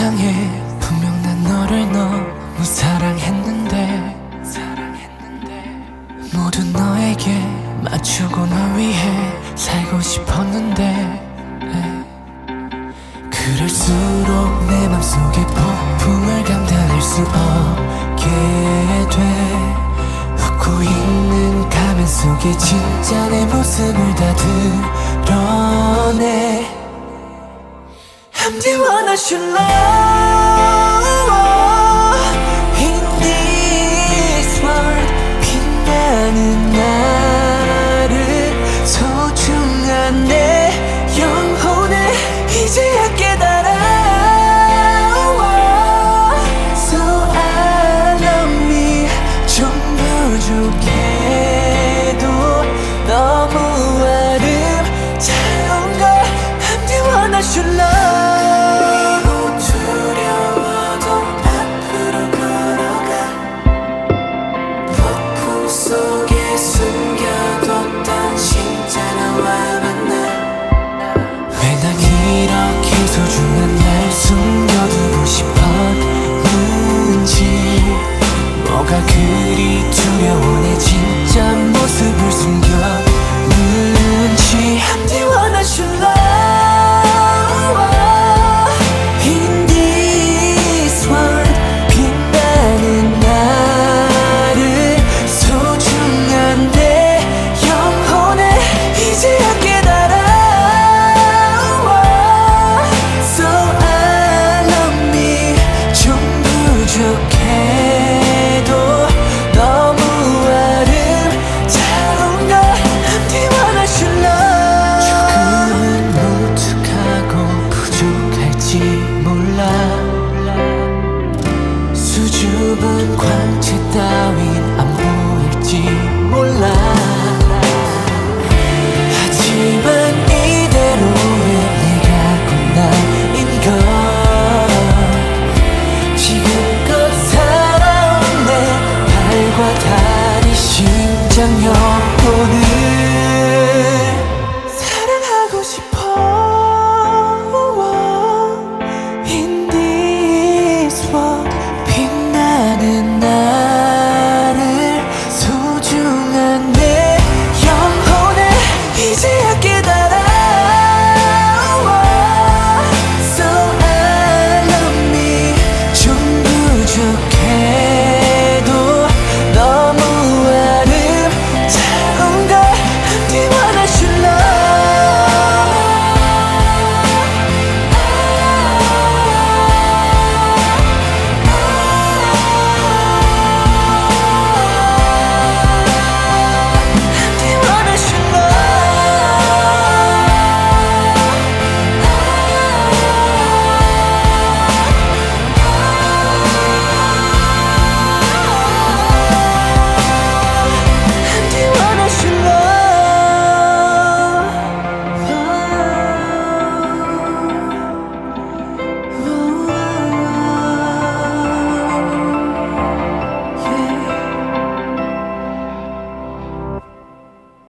세상에 분명 난 너를 너무 사랑했는데 모두 너에게 맞추고 널 위해 살고 싶었는데 그럴수록 내 맘속에 폭풍을 감당할 수 없게 돼. 웃고 있는 가면 속에 진짜 내 모습을 다 드러내. I'm the one I should love in this world. 빛나는 나를 소중한 내 영혼을 이제야 깨달아. So I love me. 좀 부족해도 너무 아름다운 걸. I'm the one I should love. 두려워도 앞으로 걸어가. 폭풍 속에 숨겨뒀던 진짜 나와 만나. 왜 난 이렇게 소중한 날 숨겨두고 싶었는지. 뭐가 그리 두려워 내 진짜 모습을 숨겨.